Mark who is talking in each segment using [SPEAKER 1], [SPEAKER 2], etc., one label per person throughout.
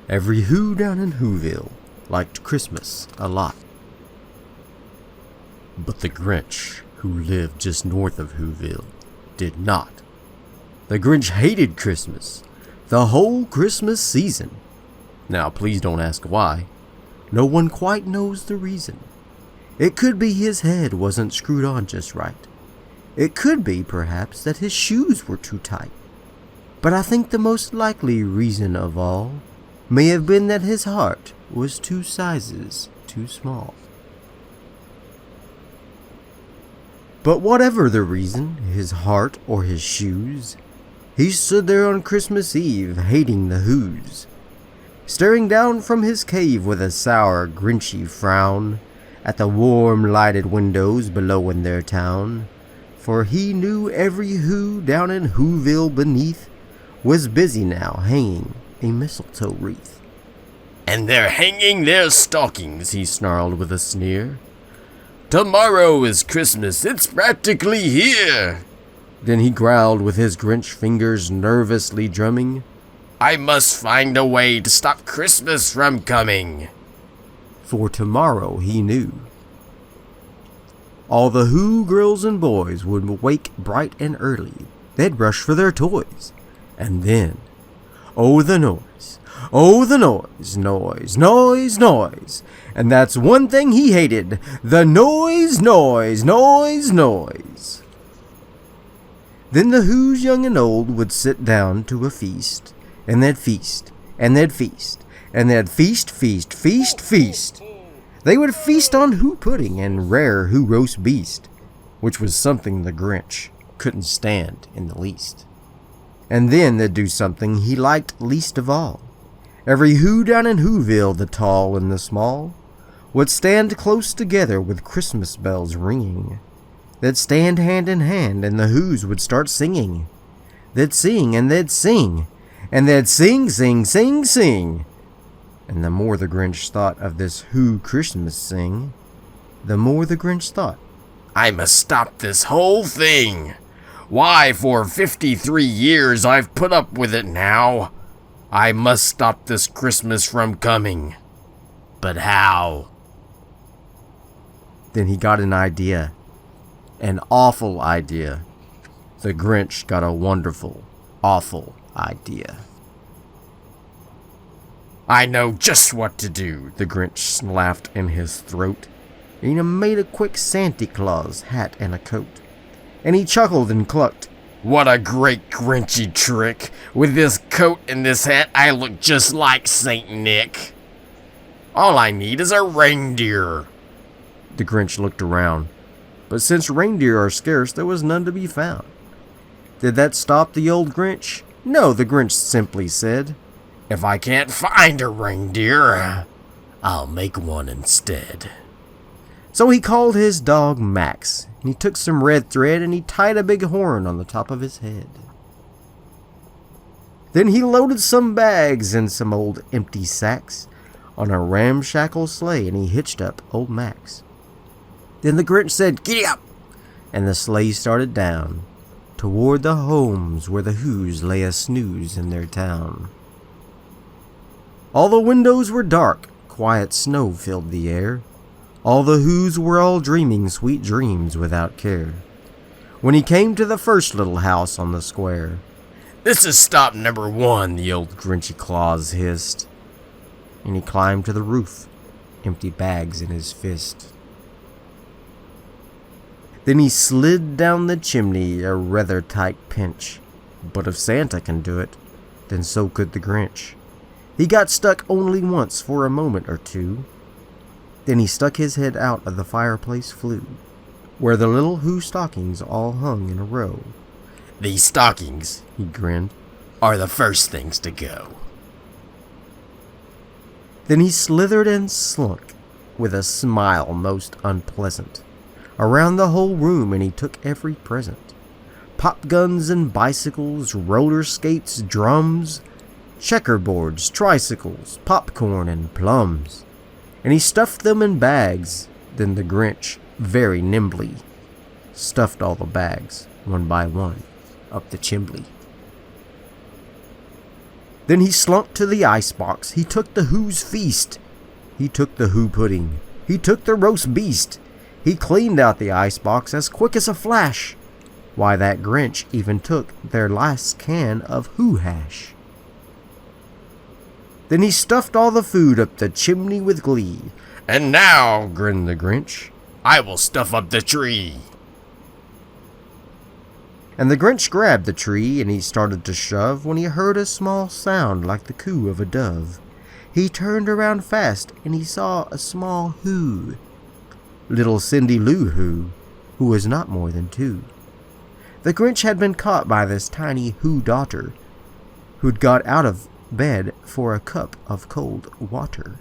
[SPEAKER 1] Every Who down in Whoville liked Christmas a lot. But the Grinch, who lived just north of Whoville, did not. The Grinch hated Christmas, the whole Christmas season. Now please don't ask why. No one quite knows the reason. It could be his head wasn't screwed on just right. It could be, perhaps, that his shoes were too tight. But I think the most likely reason of all may have been that his heart was 2 sizes too small. But whatever the reason, his heart or his shoes, he stood there on Christmas Eve hating the Whos, staring down from his cave with a sour, grinchy frown at the warm lighted windows below in their town, for he knew every Who down in Whoville beneath was busy now hanging a mistletoe wreath.
[SPEAKER 2] "And they're hanging their stockings," he snarled with a sneer. "Tomorrow is Christmas, it's practically here."
[SPEAKER 1] Then he growled with his Grinch fingers nervously drumming,
[SPEAKER 2] "I must find a way to stop Christmas from coming."
[SPEAKER 1] For tomorrow, he knew, all the Who girls and boys would wake bright and early. They'd rush for their toys. And then, oh the noise, noise, noise, noise. And that's one thing he hated, the noise, noise, noise, noise. Then the Whos young and old would sit down to a feast, and they'd feast, and they'd feast, and they'd feast, feast, feast, feast. They would feast on Who pudding and rare Who roast beast, which was something the Grinch couldn't stand in the least. And then they'd do something he liked least of all. Every Who down in Whoville, the tall and the small, would stand close together with Christmas bells ringing. They'd stand hand in hand and the Whos would start singing. They'd sing and they'd sing, and they'd sing, sing, sing, sing. And the more the Grinch thought of this Who Christmas sing, the more the Grinch thought,
[SPEAKER 2] "I must stop this whole thing. Why, for 53 years I've put up with it now. I must stop this Christmas from coming. But how?"
[SPEAKER 1] Then he got an idea. An awful idea. The Grinch got a wonderful, awful idea.
[SPEAKER 2] "I know just what to do,"
[SPEAKER 1] the Grinch laughed in his throat. And he made a quick Santa Claus hat and a coat. And he chuckled and clucked,
[SPEAKER 2] "What a great Grinchy trick! With this coat and this hat, I look just like Saint Nick. All I need is a reindeer."
[SPEAKER 1] The Grinch looked around, but since reindeer are scarce, there was none to be found. Did that stop the old Grinch? No, the Grinch simply said,
[SPEAKER 2] "If I can't find a reindeer, I'll make one instead."
[SPEAKER 1] So he called his dog Max, and he took some red thread and he tied a big horn on the top of his head. Then he loaded some bags and some old empty sacks on a ramshackle sleigh and he hitched up old Max. Then the Grinch said, "Giddy up!" and the sleigh started down toward the homes where the Whos lay a snooze in their town. All the windows were dark, quiet snow filled the air. All the Whos were all dreaming sweet dreams without care. When he came to the first little house on the square,
[SPEAKER 2] "This is stop number 1,
[SPEAKER 1] the old Grinchy Claus hissed. And he climbed to the roof, empty bags in his fist. Then he slid down the chimney, a rather tight pinch. But if Santa can do it, then so could the Grinch. He got stuck only once for a moment or two. Then he stuck his head out of the fireplace flue, where the little Who stockings all hung in a row.
[SPEAKER 2] "These stockings,"
[SPEAKER 1] he grinned,
[SPEAKER 2] "are the first things to go."
[SPEAKER 1] Then he slithered and slunk, with a smile most unpleasant, around the whole room, and he took every present. Pop guns and bicycles, roller skates, drums, checkerboards, tricycles, popcorn, and plums. And he stuffed them in bags. Then the Grinch, very nimbly, stuffed all the bags, one by one, up the chimney. Then he slunk to the icebox. He took the Who's feast. He took the Who pudding. He took the roast beast. He cleaned out the icebox as quick as a flash. Why, that Grinch even took their last can of Who hash. Then he stuffed all the food up the chimney with glee.
[SPEAKER 2] And now, grinned the Grinch, I will stuff up the tree.
[SPEAKER 1] And the Grinch grabbed the tree and he started to shove when he heard a small sound like the coo of a dove. He turned around fast and he saw a small Who. Little Cindy Lou who was not more than 2. The Grinch had been caught by this tiny Who daughter, who'd got out of bed for a cup of cold water.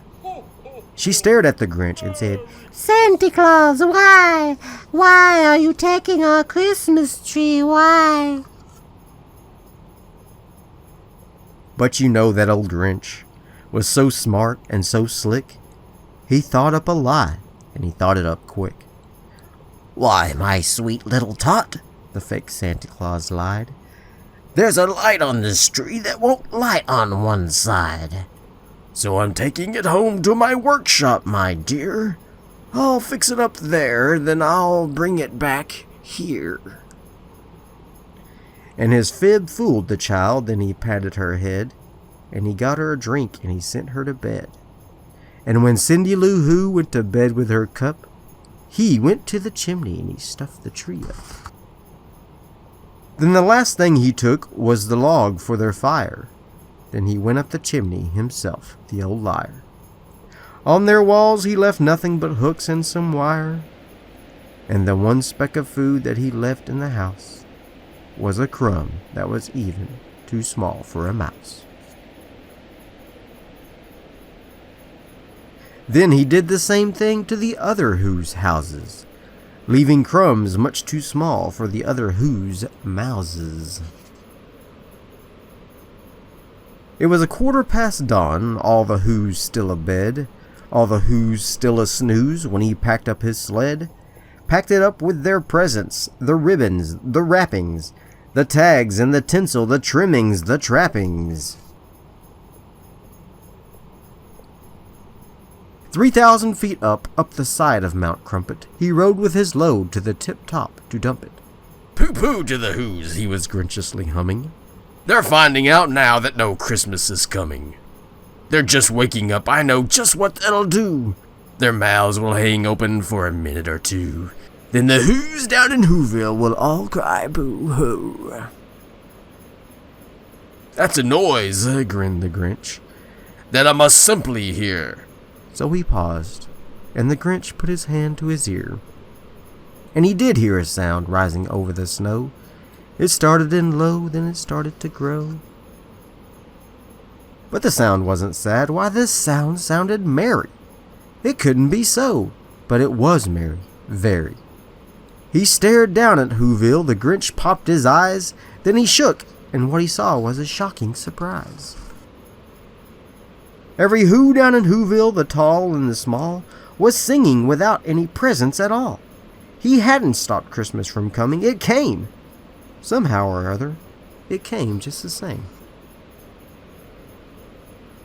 [SPEAKER 1] She stared at the Grinch and said,
[SPEAKER 3] Santa Claus, why? Why are you taking our Christmas tree? Why?
[SPEAKER 1] But you know that old Grinch was so smart and so slick, he thought up a lie, and he thought it up quick.
[SPEAKER 3] Why, my sweet little tot,
[SPEAKER 1] The fake Santa Claus lied.
[SPEAKER 3] there's a light on this tree that won't light on one side.
[SPEAKER 2] So I'm taking it home to my workshop, my dear. I'll fix it up there, then I'll bring it back here.
[SPEAKER 1] And his fib fooled the child, then he patted her head, and he got her a drink, and he sent her to bed. And when Cindy Lou Who went to bed with her cup, he went to the chimney and he stuffed the tree up. Then the last thing he took was the log for their fire. Then he went up the chimney himself, the old liar. On their walls he left nothing but hooks and some wire, and the one speck of food that he left in the house was a crumb that was even too small for a mouse. Then he did the same thing to the other Who's houses, leaving crumbs much too small for the other Who's mouses. It was 1/4 dawn, all the Who's still abed, all the Who's still a snooze when he packed up his sled, packed it up with their presents, the ribbons, the wrappings, the tags and the tinsel, the trimmings, the trappings. 3,000 feet up the side of Mount Crumpet, he rode with his load to the tip-top to dump it.
[SPEAKER 2] Pooh-pooh to the Who's, he was grinchiously humming. They're finding out now that no Christmas is coming. They're just waking up, I know just what that'll do. Their mouths will hang open for a minute or two. Then the Who's down in Whoville will all cry boo-hoo. That's a noise, grinned the Grinch, that I must simply hear.
[SPEAKER 1] So he paused, and the Grinch put his hand to his ear. And he did hear a sound rising over the snow. It started in low, then it started to grow. But the sound wasn't sad. Why, this sound sounded merry. It couldn't be so, but it was merry, very. He stared down at Whoville, the Grinch popped his eyes, then he shook, and what he saw was a shocking surprise. Every Who down in Whoville, the tall and the small, was singing without any presents at all. He hadn't stopped Christmas from coming. It came. Somehow or other, it came just the same.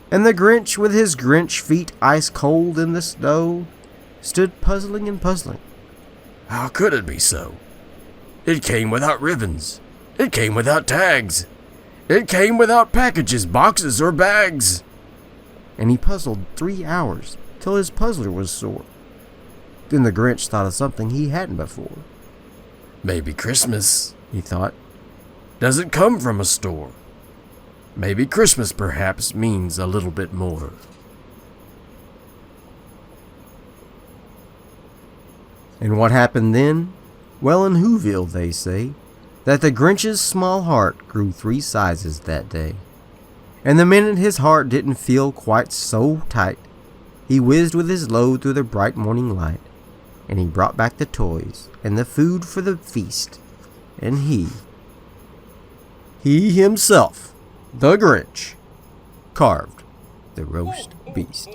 [SPEAKER 1] And the Grinch, with his Grinch feet ice cold in the snow, stood puzzling and puzzling.
[SPEAKER 2] How could it be so? It came without ribbons. It came without tags. It came without packages, boxes, or bags.
[SPEAKER 1] And he puzzled 3 hours, till his puzzler was sore. Then the Grinch thought of something he hadn't before.
[SPEAKER 2] Maybe Christmas,
[SPEAKER 1] He thought,
[SPEAKER 2] doesn't come from a store. Maybe Christmas perhaps means a little bit more.
[SPEAKER 1] and what happened then? Well, in Whoville they say that the Grinch's small heart grew 3 sizes that day. And the minute his heart didn't feel quite so tight, he whizzed with his load through the bright morning light, and he brought back the toys and the food for the feast, and he himself, the Grinch, carved the roast beast.